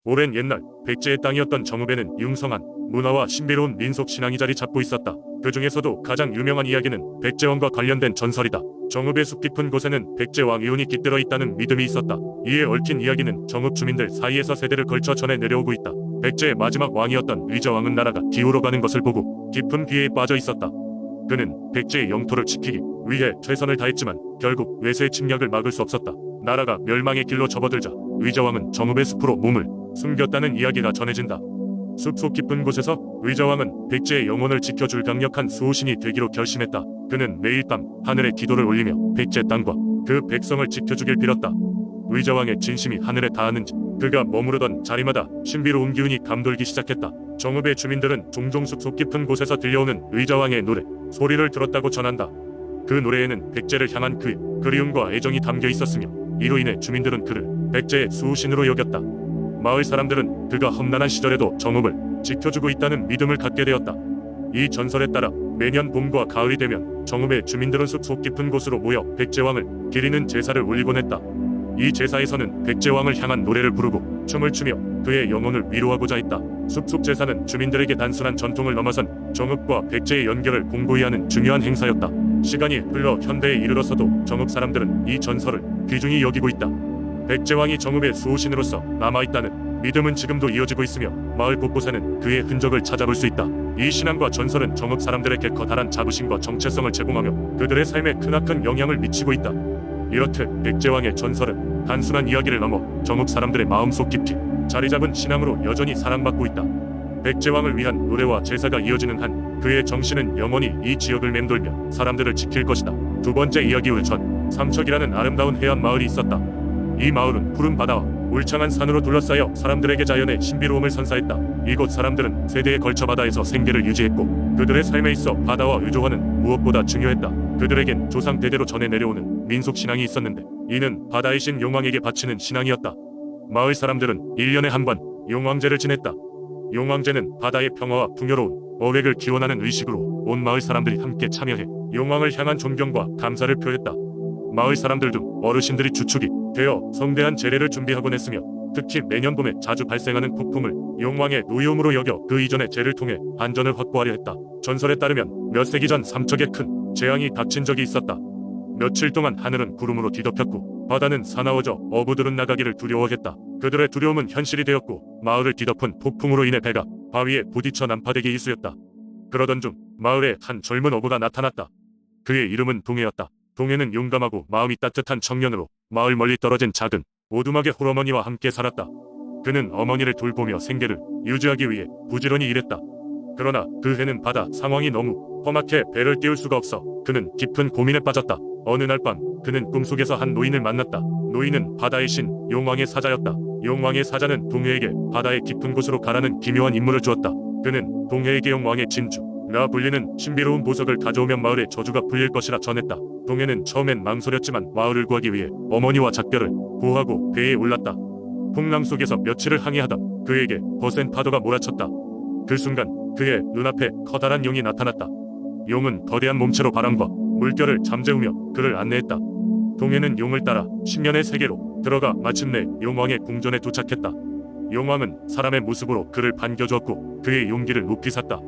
오랜 옛날 백제의 땅이었던 정읍에는 융성한 문화와 신비로운 민속 신앙이 자리 잡고 있었다. 그 중에서도 가장 유명한 이야기는 백제왕과 관련된 전설이다. 정읍의 숲 깊은 곳에는 백제왕 이혼이 깃들어 있다는 믿음이 있었다. 이에 얽힌 이야기는 정읍 주민들 사이에서 세대를 걸쳐 전해 내려오고 있다. 백제의 마지막 왕이었던 의저왕은 나라가 기울어 가는 것을 보고 깊은 비애에 빠져 있었다. 그는 백제의 영토를 지키기 위해 최선을 다했지만 결국 외세의 침략을 막을 수 없었다. 나라가 멸망의 길로 접어들자 의저왕은 정읍의 숲으로 몸을 숨겼다는 이야기가 전해진다. 숲속 깊은 곳에서 의저왕은 백제의 영혼을 지켜줄 강력한 수호신이 되기로 결심했다. 그는 매일 밤 하늘에 기도를 올리며 백제 땅과 그 백성을 지켜주길 빌었다. 의저왕의 진심이 하늘에 닿았는지 그가 머무르던 자리마다 신비로운 기운이 감돌기 시작했다. 정읍의 주민들은 종종 숲속 깊은 곳에서 들려오는 의저왕의 노래 소리를 들었다고 전한다. 그 노래에는 백제를 향한 그의 그리움과 애정이 담겨 있었으며 이로 인해 주민들은 그를 백제의 수호신으로 여겼다. 마을 사람들은 그가 험난한 시절에도 정읍을 지켜주고 있다는 믿음을 갖게 되었다. 이 전설에 따라 매년 봄과 가을이 되면 정읍의 주민들은 숲속 깊은 곳으로 모여 백제왕을 기리는 제사를 올리곤 했다. 이 제사에서는 백제왕을 향한 노래를 부르고 춤을 추며 그의 영혼을 위로하고자 했다. 숲속 제사는 주민들에게 단순한 전통을 넘어선 정읍과 백제의 연결을 공고히 하는 중요한 행사였다. 시간이 흘러 현대에 이르러서도 정읍 사람들은 이 전설을 귀중히 여기고 있다. 백제왕이 정읍의 수호신으로서 남아있다는 믿음은 지금도 이어지고 있으며 마을 곳곳에는 그의 흔적을 찾아볼 수 있다. 이 신앙과 전설은 정읍 사람들에게 커다란 자부심과 정체성을 제공하며 그들의 삶에 크나큰 영향을 미치고 있다. 이렇듯 백제왕의 전설은 단순한 이야기를 넘어 정읍 사람들의 마음속 깊이 자리잡은 신앙으로 여전히 사랑받고 있다. 백제왕을 위한 노래와 제사가 이어지는 한 그의 정신은 영원히 이 지역을 맴돌며 사람들을 지킬 것이다. 두 번째 이야기 울천 삼척이라는 아름다운 해안 마을이 있었다. 이 마을은 푸른 바다와 울창한 산으로 둘러싸여 사람들에게 자연의 신비로움을 선사했다. 이곳 사람들은 세대에 걸쳐 바다에서 생계를 유지했고 그들의 삶에 있어 바다와 의조화는 무엇보다 중요했다. 그들에겐 조상 대대로 전해 내려오는 민속 신앙이 있었는데 이는 바다의 신 용왕에게 바치는 신앙이었다. 마을 사람들은 1년에 한 번 용왕제를 지냈다. 용왕제는 바다의 평화와 풍요로운 어획을 기원하는 의식으로 온 마을 사람들이 함께 참여해 용왕을 향한 존경과 감사를 표했다. 마을 사람들도 어르신들이 주축이 되어 성대한 제례를 준비하곤 했으며 특히 매년 봄에 자주 발생하는 폭풍을 용왕의 노여움으로 여겨 그 이전의 제를 통해 안전을 확보하려 했다. 전설에 따르면 몇 세기 전 삼척에 큰 재앙이 닥친 적이 있었다. 며칠 동안 하늘은 구름으로 뒤덮였고 바다는 사나워져 어부들은 나가기를 두려워했다. 그들의 두려움은 현실이 되었고 마을을 뒤덮은 폭풍으로 인해 배가 바위에 부딪혀 난파되기 일쑤였다. 그러던 중 마을에 한 젊은 어부가 나타났다. 그의 이름은 동해였다. 동해는 용감하고 마음이 따뜻한 청년으로 마을 멀리 떨어진 작은 오두막의 홀어머니와 함께 살았다. 그는 어머니를 돌보며 생계를 유지하기 위해 부지런히 일했다. 그러나 그 해는 바다 상황이 너무 험악해 배를 띄울 수가 없어 그는 깊은 고민에 빠졌다. 어느 날 밤 그는 꿈속에서 한 노인을 만났다. 노인은 바다의 신 용왕의 사자였다. 용왕의 사자는 동해에게 바다의 깊은 곳으로 가라는 기묘한 임무를 주었다. 그는 동해에게 용왕의 진주 라 불리는 신비로운 보석을 가져오면 마을에 저주가 풀릴 것이라 전했다. 동해는 처음엔 망설였지만 마을을 구하기 위해 어머니와 작별을 구하고 배에 올랐다. 풍랑 속에서 며칠을 항해하던 그에게 거센 파도가 몰아쳤다. 그 순간 그의 눈앞에 커다란 용이 나타났다. 용은 거대한 몸체로 바람과 물결을 잠재우며 그를 안내했다. 동해는 용을 따라 10년의 세계로 들어가 마침내 용왕의 궁전에 도착했다. 용왕은 사람의 모습으로 그를 반겨주었고 그의 용기를 높이 샀다.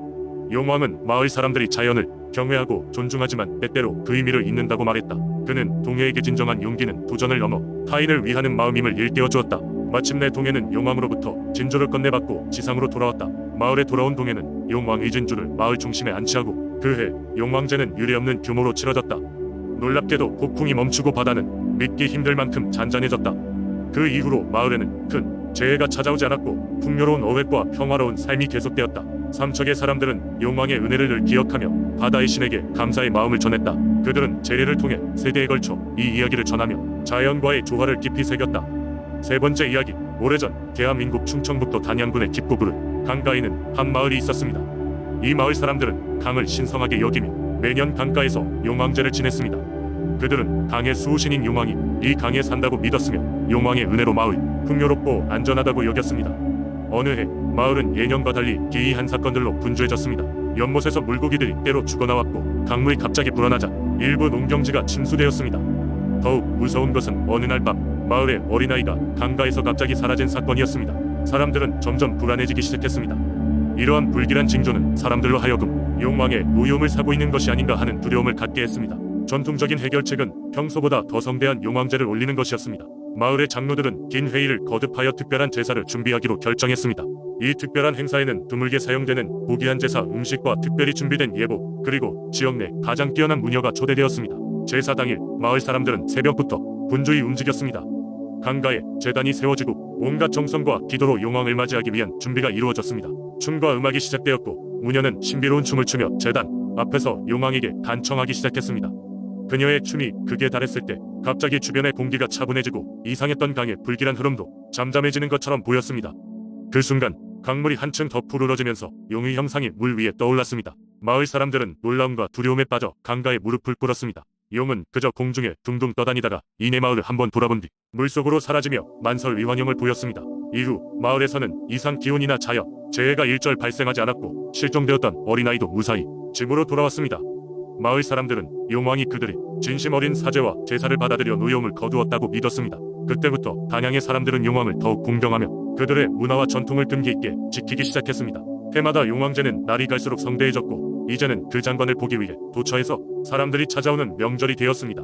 용왕은 마을 사람들이 자연을 경외하고 존중하지만 때때로 그 의미를 잊는다고 말했다. 그는 동해에게 진정한 용기는 도전을 넘어 타인을 위하는 마음임을 일깨워 주었다. 마침내 동해는 용왕으로부터 진주를 건네받고 지상으로 돌아왔다. 마을에 돌아온 동해는 용왕의 진주를 마을 중심에 안치하고 그해 용왕제는 유례없는 규모로 치러졌다. 놀랍게도 폭풍이 멈추고 바다는 믿기 힘들 만큼 잔잔해졌다. 그 이후로 마을에는 큰 재해가 찾아오지 않았고 풍요로운 어획과 평화로운 삶이 계속되었다. 삼척의 사람들은 용왕의 은혜를 늘 기억하며 바다의 신에게 감사의 마음을 전했다. 그들은 제례를 통해 세대에 걸쳐 이 이야기를 전하며 자연과의 조화를 깊이 새겼다. 세 번째 이야기. 오래전 대한민국 충청북도 단양군의 깊고부른 강가에는 한 마을이 있었습니다. 이 마을 사람들은 강을 신성하게 여기며 매년 강가에서 용왕제를 지냈습니다. 그들은 강의 수호신인 용왕이 이 강에 산다고 믿었으며 용왕의 은혜로 마을이 풍요롭고 안전하다고 여겼습니다. 어느 해 마을은 예년과 달리 기이한 사건들로 분주해졌습니다. 연못에서 물고기들이 때로 죽어나왔고 강물이 갑자기 불어나자 일부 농경지가 침수되었습니다. 더욱 무서운 것은 어느 날 밤 마을의 어린아이가 강가에서 갑자기 사라진 사건이었습니다. 사람들은 점점 불안해지기 시작했습니다. 이러한 불길한 징조는 사람들로 하여금 용왕의 노여움을 사고 있는 것이 아닌가 하는 두려움을 갖게 했습니다. 전통적인 해결책은 평소보다 더 성대한 용왕제를 올리는 것이었습니다. 마을의 장로들은 긴 회의를 거듭하여 특별한 제사를 준비하기로 결정했습니다. 이 특별한 행사에는 드물게 사용되는 고귀한 제사 음식과 특별히 준비된 예복, 그리고 지역 내 가장 뛰어난 무녀가 초대되었습니다. 제사 당일 마을 사람들은 새벽부터 분주히 움직였습니다. 강가에 제단이 세워지고 온갖 정성과 기도로 용왕을 맞이하기 위한 준비가 이루어졌습니다. 춤과 음악이 시작되었고 무녀는 신비로운 춤을 추며 제단 앞에서 용왕에게 간청하기 시작했습니다. 그녀의 춤이 극에 달했을 때 갑자기 주변의 공기가 차분해지고 이상했던 강의 불길한 흐름도 잠잠해지는 것처럼 보였습니다. 그 순간 강물이 한층 더 푸르러지면서 용의 형상이 물 위에 떠올랐습니다. 마을 사람들은 놀라움과 두려움에 빠져 강가에 무릎을 꿇었습니다. 용은 그저 공중에 둥둥 떠다니다가 이내 마을을 한번 돌아본 뒤 물속으로 사라지며 만설위환형을 보였습니다. 이후 마을에서는 이상 기온이나 자연, 재해가 일절 발생하지 않았고 실종되었던 어린아이도 무사히 집으로 돌아왔습니다. 마을 사람들은 용왕이 그들의 진심 어린 사죄와 제사를 받아들여 노여움을 거두었다고 믿었습니다. 그때부터 단양의 사람들은 용왕을 더욱 공경하며 그들의 문화와 전통을 끈기 있게 지키기 시작했습니다. 해마다 용왕제는 날이 갈수록 성대해졌고 이제는 그 장관을 보기 위해 도처에서 사람들이 찾아오는 명절이 되었습니다.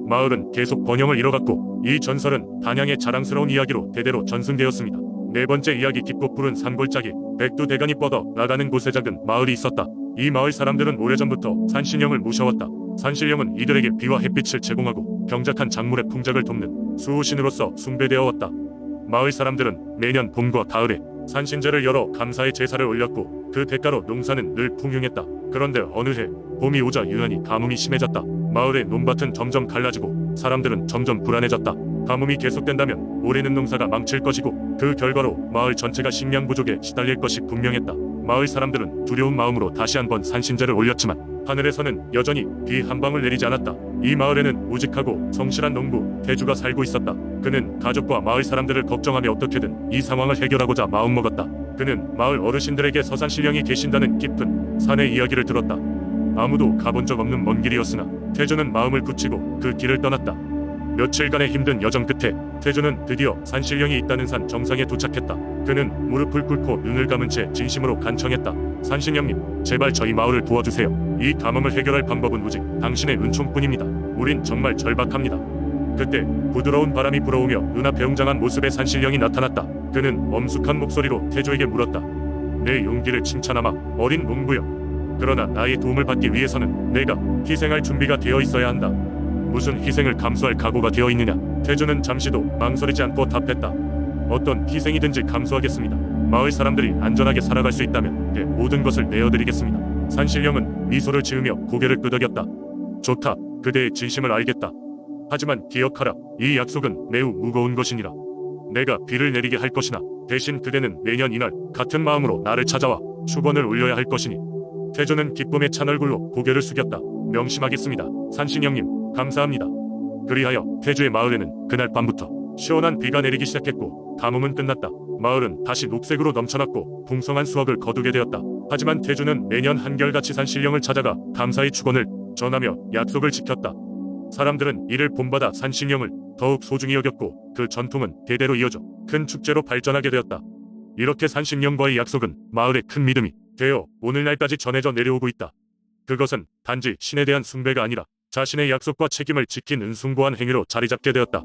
마을은 계속 번영을 이뤄갔고 이 전설은 단양의 자랑스러운 이야기로 대대로 전승되었습니다. 네 번째 이야기 깊고 푸른 산골짜기 백두대간이 뻗어 나가는 곳에 작은 마을이 있었다. 이 마을 사람들은 오래전부터 산신령을 모셔왔다. 산신령은 이들에게 비와 햇빛을 제공하고 병작한 작물의 풍작을 돕는 수호신으로서 숭배되어 왔다. 마을 사람들은 매년 봄과 가을에 산신제를 열어 감사의 제사를 올렸고 그 대가로 농사는 늘 풍요했다. 그런데 어느 해 봄이 오자 유난히 가뭄이 심해졌다. 마을의 논밭은 점점 갈라지고 사람들은 점점 불안해졌다. 가뭄이 계속된다면 올해는 농사가 망칠 것이고 그 결과로 마을 전체가 식량 부족에 시달릴 것이 분명했다. 마을 사람들은 두려운 마음으로 다시 한번 산신제를 올렸지만 하늘에서는 여전히 비 한 방울 내리지 않았다. 이 마을에는 우직하고 성실한 농부 태주가 살고 있었다. 그는 가족과 마을 사람들을 걱정하며 어떻게든 이 상황을 해결하고자 마음먹었다. 그는 마을 어르신들에게 서산신령이 계신다는 깊은 산의 이야기를 들었다. 아무도 가본 적 없는 먼 길이었으나 태주는 마음을 굳히고 그 길을 떠났다. 며칠간의 힘든 여정 끝에 태주는 드디어 산신령이 있다는 산 정상에 도착했다. 그는 무릎을 꿇고 눈을 감은 채 진심으로 간청했다. 산신령님, 제발 저희 마을을 도와주세요. 이 가뭄을 해결할 방법은 오직 당신의 은총뿐입니다. 우린 정말 절박합니다. 그때 부드러운 바람이 불어오며 눈앞에 웅장한 모습의 산신령이 나타났다. 그는 엄숙한 목소리로 태주에게 물었다. 내 용기를 칭찬하마, 어린 농부여. 그러나 나의 도움을 받기 위해서는 내가 희생할 준비가 되어 있어야 한다. 무슨 희생을 감수할 각오가 되어 있느냐? 태주는 잠시도 망설이지 않고 답했다. 어떤 희생이든지 감수하겠습니다. 마을 사람들이 안전하게 살아갈 수 있다면 내 모든 것을 내어드리겠습니다. 산신령은 미소를 지으며 고개를 끄덕였다. 좋다. 그대의 진심을 알겠다. 하지만 기억하라. 이 약속은 매우 무거운 것이니라. 내가 비를 내리게 할 것이나 대신 그대는 매년 이날 같은 마음으로 나를 찾아와 축원을 올려야 할 것이니. 태주는 기쁨의 찬 얼굴로 고개를 숙였다. 명심하겠습니다. 산신령님, 감사합니다. 그리하여 태주의 마을에는 그날 밤부터 시원한 비가 내리기 시작했고 가뭄은 끝났다. 마을은 다시 녹색으로 넘쳐났고 풍성한 수확을 거두게 되었다. 하지만 태주는 매년 한결같이 산신령을 찾아가 감사의 축원을 전하며 약속을 지켰다. 사람들은 이를 본받아 산신령을 더욱 소중히 여겼고 그 전통은 대대로 이어져 큰 축제로 발전하게 되었다. 이렇게 산신령과의 약속은 마을의 큰 믿음이 되어 오늘날까지 전해져 내려오고 있다. 그것은 단지 신에 대한 숭배가 아니라 자신의 약속과 책임을 지킨 은숭고한 행위로 자리잡게 되었다.